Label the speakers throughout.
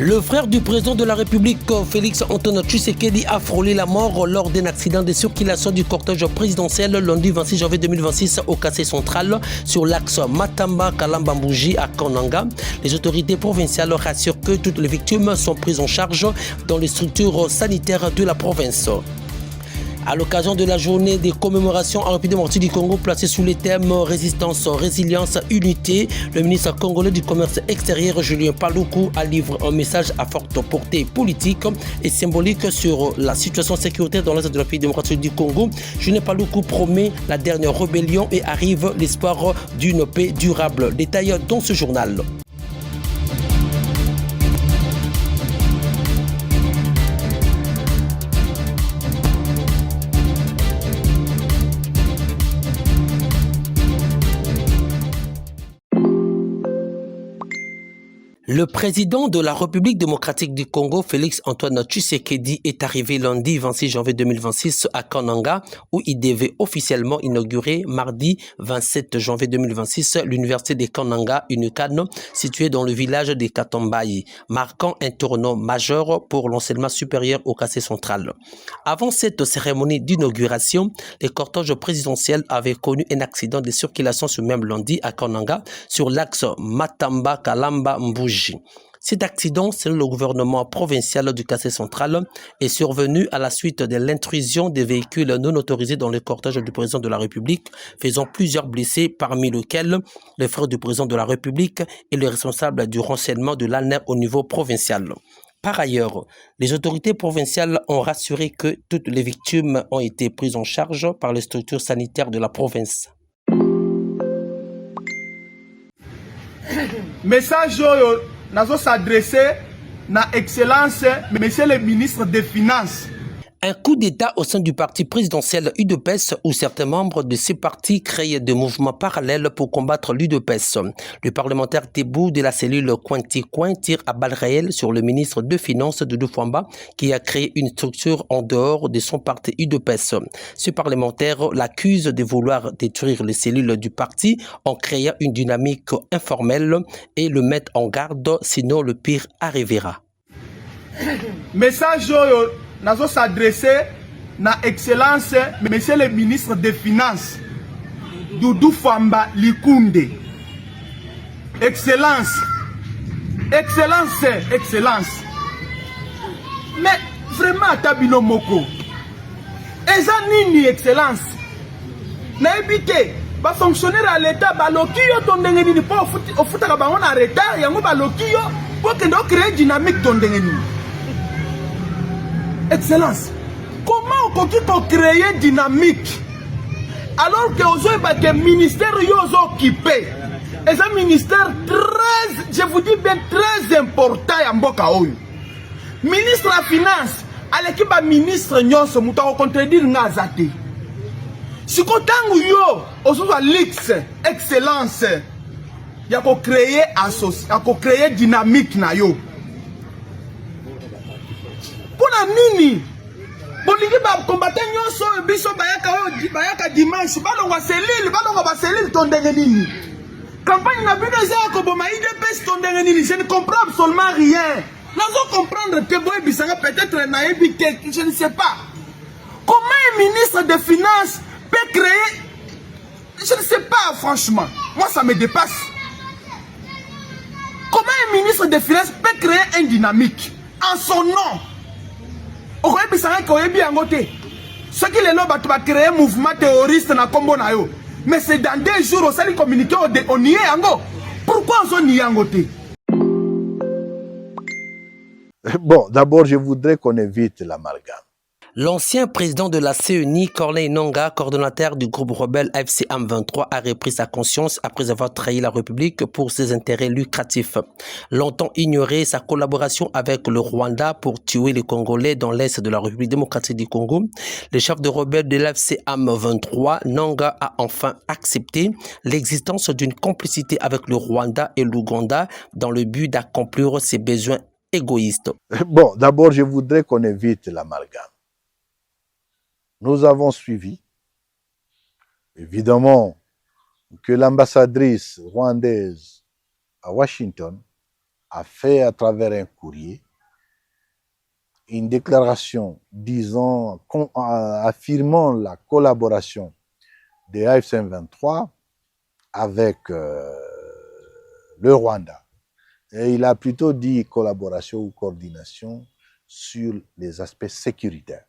Speaker 1: Le frère du président de la République, Félix Antoine Tshisekedi, a frôlé la mort lors d'un accident de circulation du cortège présidentiel lundi 26 janvier 2026 au quartier central sur l'axe Matamba-Kalamba-Mbouji à Kananga. Les autorités provinciales rassurent que toutes les victimes sont prises en charge dans les structures sanitaires de la province. À l'occasion de la journée des commémorations en République démocratique du Congo placée sous les thèmes résistance, résilience, unité, le ministre congolais du commerce extérieur Julien Paluku a livré un message à forte portée politique et symbolique sur la situation sécuritaire dans l'est de la République démocratique du Congo. Julien Paluku promet la dernière rébellion et arrive l'espoir d'une paix durable. Détail dans ce journal. Le président de la République démocratique du Congo, Félix Antoine Tshisekedi, est arrivé lundi 26 janvier 2026 à Kananga, où il devait officiellement inaugurer mardi 27 janvier 2026 l'université de Kananga, UNICAN, située dans le village de Katombayi, marquant un tournant majeur pour l'enseignement supérieur au quartier central. Avant cette cérémonie d'inauguration, les cortèges présidentiels avaient connu un accident de circulation ce même lundi à Kananga, sur l'axe Matamba-Kalamba-Mbouji. Cet accident, selon le gouvernement provincial du quartier central, est survenu à la suite de l'intrusion des véhicules non autorisés dans le cortège du président de la République, faisant plusieurs blessés, parmi lesquels le frère du président de la République et le responsable du renseignement de l'ANR au niveau provincial. Par ailleurs, les autorités provinciales ont rassuré que toutes les victimes ont été prises en charge par les structures sanitaires de la province.
Speaker 2: Message nazo s'adresser na excellence monsieur le ministre des Finances.
Speaker 1: Un coup d'État au sein du parti présidentiel UDPS où certains membres de ces partis créent des mouvements parallèles pour combattre l'UDPS. Le parlementaire debout de la cellule Cointi-Coin tire à balles réelles sur le ministre de Finances Doudou Fwamba qui a créé une structure en dehors de son parti UDPS. Ce parlementaire l'accuse de vouloir détruire les cellules du parti en créant une dynamique informelle et le met en garde, sinon le pire arrivera.
Speaker 2: Message nazo s'adresser na excellence monsieur le ministre des Finances Doudou Fwamba Likunde. Excellence, excellence, excellence. Mais vraiment tabino moko eza nini excellence na ebite ba fonctionnaire à l'état baloki yo tondenge nini po ofutaka bango na retard yango baloki yo po kende o créer dynamique tondenge nini. Excellence, comment on peut créer dynamique alors que le ministère est occupé? Et un ministère très, je vous dis bien très important à Mboka Oyo. Ministre de la Finance, à l'équipe ministre Nyonso, mouta contredire ngazate. Si kotangu yo, osoa l'X, excellence, y a créer dynamique na yo. Pona nini bolingi ba combattant nyonso biso bayaka dimanche balongwa selile tondenge nini campagne na bino eza ko boma IDPS tondenge nini. Je ne comprends absolument rien. Nazo comprendre que boy bisanga peut-être na ebite, je ne sais pas comment un ministre des Finances peut créer, je ne sais pas franchement, moi ça me dépasse. Comment un ministre des Finances peut créer une dynamique en son nom? Ce qui est là, va créer un mouvement terroriste na kombo na yo. Mais c'est dans 2 jours, on s'est communiqué, on y est ango. Pourquoi on y est ango?
Speaker 3: Bon, d'abord, je voudrais qu'on évite l'amalgame.
Speaker 1: L'ancien président de la CENI, Corneille Nangaa, coordonnateur du groupe rebelle AFC M23, a repris sa conscience après avoir trahi la République pour ses intérêts lucratifs. Longtemps ignoré sa collaboration avec le Rwanda pour tuer les Congolais dans l'est de la République démocratique du Congo, le chef de rebelle de l'AFC M23, Nangaa, a enfin accepté l'existence d'une complicité avec le Rwanda et l'Ouganda dans le but d'accomplir ses besoins égoïstes.
Speaker 3: Bon, d'abord, je voudrais qu'on évite l'amalgame. Nous avons suivi, évidemment, que l'ambassadrice rwandaise à Washington a fait à travers un courrier une déclaration affirmant la collaboration des AFC-M23 avec le Rwanda. Et il a plutôt dit collaboration ou coordination sur les aspects sécuritaires.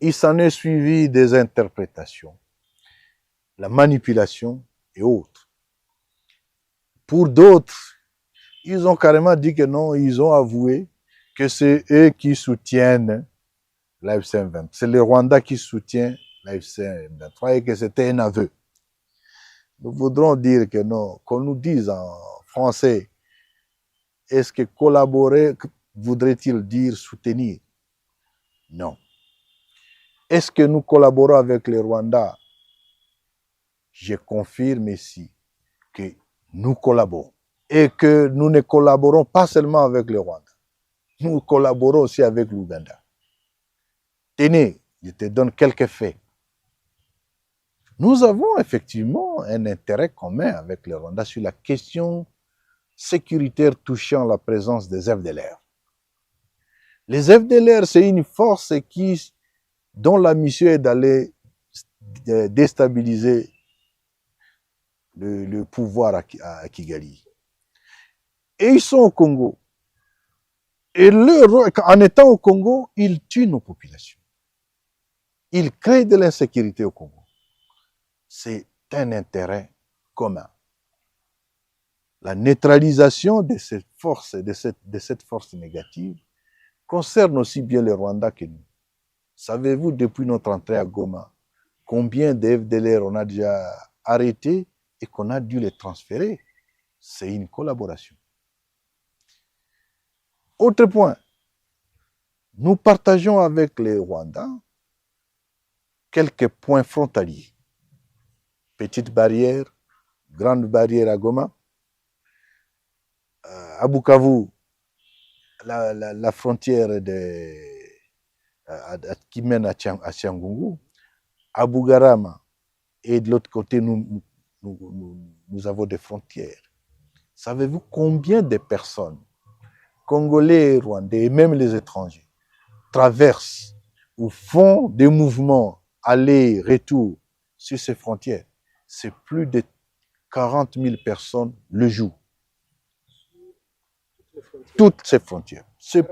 Speaker 3: Il s'en est suivi des interprétations, la manipulation et autres. Pour d'autres, ils ont carrément dit que non, ils ont avoué que c'est eux qui soutiennent l'AFC-M23. C'est le Rwanda qui soutient l'AFC-M23 et que c'était un aveu. Nous voudrons dire que non, qu'on nous dise en français, est-ce que collaborer voudrait-il dire soutenir? Non. Est-ce que nous collaborons avec le Rwanda? Je confirme ici que nous collaborons. Et que nous ne collaborons pas seulement avec le Rwanda. Nous collaborons aussi avec l'Ouganda. Tenez, je te donne quelques faits. Nous avons effectivement un intérêt commun avec le Rwanda sur la question sécuritaire touchant la présence des FDLR. Les FDLR, c'est une force dont la mission est d'aller déstabiliser le pouvoir à Kigali. Et ils sont au Congo. Et en étant au Congo, ils tuent nos populations. Ils créent de l'insécurité au Congo. C'est un intérêt commun. La neutralisation de cette force, de cette force négative, concerne aussi bien le Rwanda que nous. Savez-vous, depuis notre entrée à Goma, combien de FDLR on a déjà arrêtés et qu'on a dû les transférer? C'est une collaboration. Autre point, nous partageons avec les Rwandais quelques points frontaliers. Petite barrière, grande barrière à Goma, à Bukavu, la frontière qui mène à Tchangungu, à Bugarama, et de l'autre côté, nous avons des frontières. Savez-vous combien de personnes, Congolais et Rwandais, et même les étrangers, traversent ou font des mouvements aller-retour sur ces frontières? C'est plus de 40 000 personnes le jour. Toutes ces frontières. C'est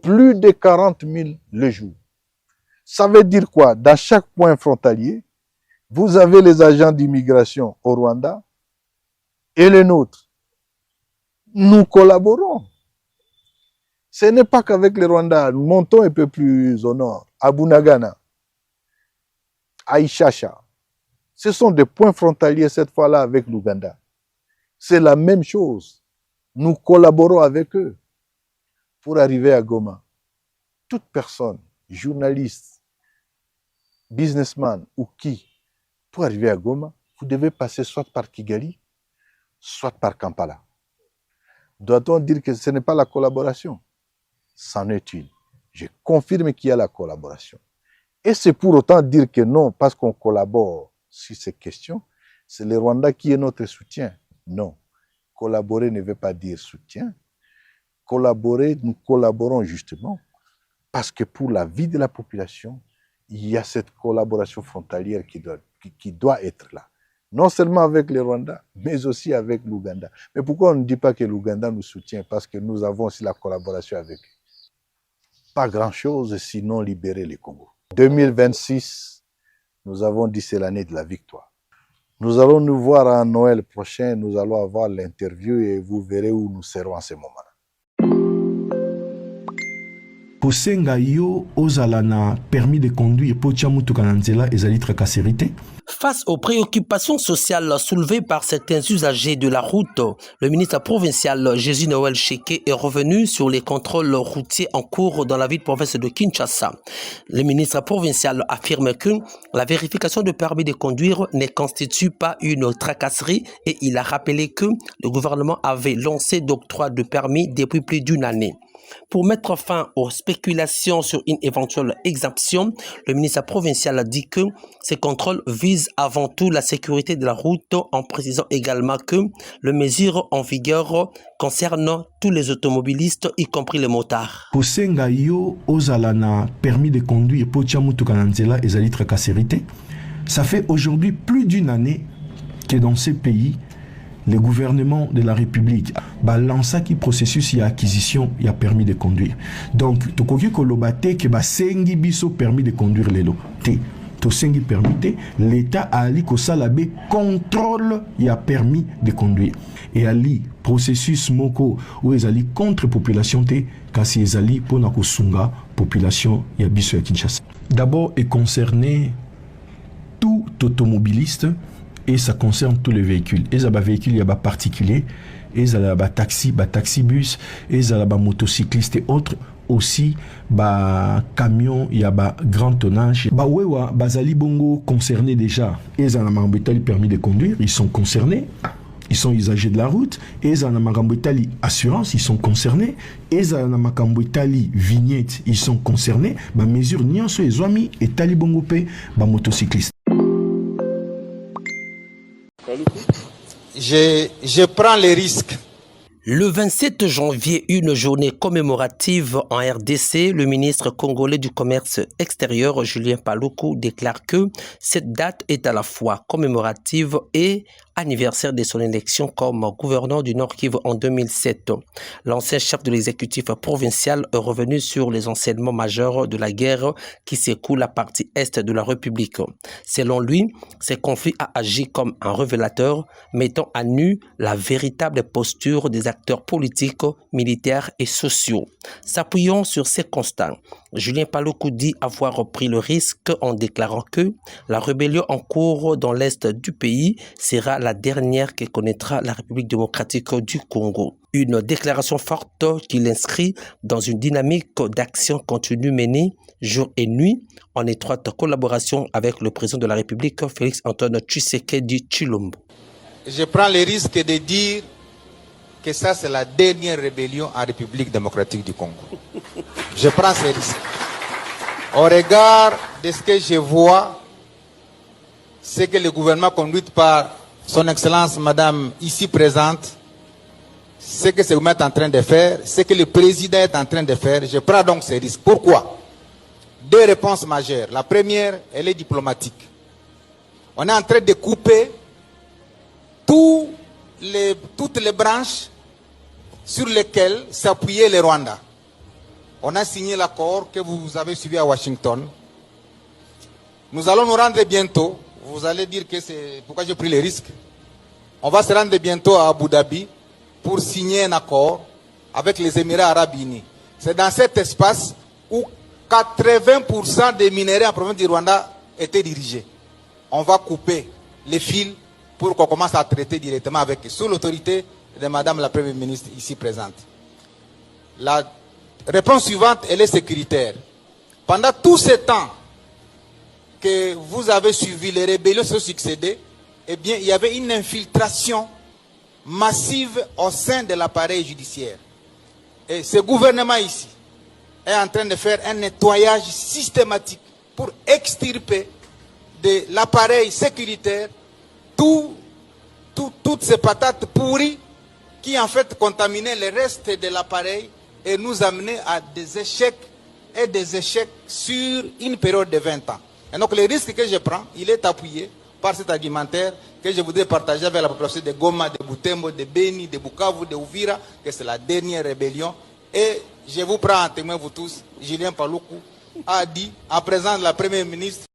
Speaker 3: plus de 40 000 le jour. Ça veut dire quoi? Dans chaque point frontalier, vous avez les agents d'immigration au Rwanda et les nôtres. Nous collaborons. Ce n'est pas qu'avec les Rwandais. Nous montons un peu plus au nord, à Bunagana, à Ishasha. Ce sont des points frontaliers cette fois-là avec l'Ouganda. C'est la même chose. Nous collaborons avec eux pour arriver à Goma. Toute personne, journaliste, businessman ou qui, pour arriver à Goma, vous devez passer soit par Kigali, soit par Kampala. Doit-on dire que ce n'est pas la collaboration? C'en est une. Je confirme qu'il y a la collaboration. Et c'est pour autant dire que non, parce qu'on collabore sur ces questions, c'est le Rwanda qui est notre soutien. Non. Collaborer ne veut pas dire soutien. Collaborer, nous collaborons justement parce que pour la vie de la population, il y a cette collaboration frontalière qui doit être là. Non seulement avec le Rwanda, mais aussi avec l'Ouganda. Mais pourquoi on ne dit pas que l'Ouganda nous soutient? Parce que nous avons aussi la collaboration avec eux. Pas grand-chose sinon libérer le Congo. 2026, nous avons dit c'est l'année de la victoire. Nous allons nous voir à Noël prochain, nous allons avoir l'interview et vous verrez où nous serons en ce moment-là.
Speaker 4: Kosenga yo ozala na permis de conduire po tia mutuka na nzela ezali tracasserité.
Speaker 1: Face aux préoccupations sociales soulevées par certains usagers de la route, le ministre provincial Jésus Noël Cheke est revenu sur les contrôles routiers en cours dans la ville-province de Kinshasa. Le ministre provincial affirme que la vérification de permis de conduire ne constitue pas une tracasserie et il a rappelé que le gouvernement avait lancé d'octroi de permis depuis plus d'une année. Pour mettre fin aux spéculations sur une éventuelle exemption, le ministre provincial a dit que ces contrôles visent avant tout la sécurité de la route, en précisant également que les mesures en vigueur concernent tous les automobilistes, y compris les motards.
Speaker 4: Kosenga yo ozala na permis de conduire po tia mutuka na nzela ezali tracasserité. Ça fait aujourd'hui plus d'une année que dans ces pays, le gouvernement de la République a lancé un processus de acquisition et permis de conduire. Donc, tokoki kolobate ke ba sengi biso permis de conduire lelo. To sengi permis l'État a ali kosalabe contrôle ya permis de conduire. Et ali processus moko où ezali contre population te kasi ezali pona kosunga population ya biso ya Kinshasa. D'abord est concerné tout automobiliste et ça concerne tous les véhicules. Et ça, véhicules, il y a des particuliers, et ça, il y a des taxi-bus, et ça, il y a des motocyclistes et autres. Aussi, des camions, il y a des grands tonnages. Wewa, bazali bongo concernés déjà. Et ça, il y a permis de conduire, ils sont concernés. Ils sont usagers de la route. Et ça, il y a assurance, ils sont concernés. Et ça, il y a vignette, ils sont concernés. Les mesures, n'y en sont les amis, et tali bongo pe, les motocyclistes.
Speaker 5: Je prends les risques.
Speaker 1: Le 27 janvier, une journée commémorative en RDC, le ministre congolais du Commerce extérieur, Julien Paluku, déclare que cette date est à la fois commémorative et anniversaire de son élection comme gouverneur du Nord Kivu en 2007. L'ancien chef de l'exécutif provincial est revenu sur les enseignements majeurs de la guerre qui s'écoule à la partie est de la République. Selon lui, ce conflit a agi comme un révélateur, mettant à nu la véritable posture des acteurs politiques, militaires et sociaux. S'appuyant sur ces constats, Julien Paluku dit avoir pris le risque en déclarant que la rébellion en cours dans l'est du pays sera la dernière que connaîtra la République démocratique du Congo. Une déclaration forte qui l'inscrit dans une dynamique d'action continue menée jour et nuit en étroite collaboration avec le président de la République, Félix Antoine Tshisekedi Tshilombo.
Speaker 5: Je prends le risque de dire que ça c'est la dernière rébellion en République démocratique du Congo. Je prends ce risque. Au regard de ce que je vois, c'est que le gouvernement conduit par son Excellence Madame ici présente, ce que ce gouvernement est en train de faire, ce que le président est en train de faire, je prends donc ces risques. Pourquoi? Deux réponses majeures. La première, elle est diplomatique. On est en train de couper toutes les branches sur lesquelles s'appuyait le Rwanda. On a signé l'accord que vous avez suivi à Washington. Nous allons nous rendre bientôt. Vous allez dire que c'est pourquoi j'ai pris les risques. On va se rendre bientôt à Abu Dhabi pour signer un accord avec les Émirats Arabes Unis. C'est dans cet espace où 80% des minéraux en provenance du Rwanda étaient dirigés. On va couper les fils pour qu'on commence à traiter directement avec eux, sous l'autorité de Madame la Première ministre ici présente. La réponse suivante, elle est sécuritaire. Pendant tout ce temps que vous avez suivi les rébellions se succéder, eh bien, il y avait une infiltration massive au sein de l'appareil judiciaire. Et ce gouvernement ici est en train de faire un nettoyage systématique pour extirper de l'appareil sécuritaire toutes ces patates pourries qui en fait contaminaient le reste de l'appareil et nous amenaient à des échecs et des échecs sur une période de 20 ans. Et donc le risque que je prends, il est appuyé par cet argumentaire que je voudrais partager avec la population de Goma, de Butembo, de Beni, de Bukavu, de Uvira, que c'est la dernière rébellion. Et je vous prends en témoin, vous tous, Julien Paluku a dit, en présence de la Première ministre,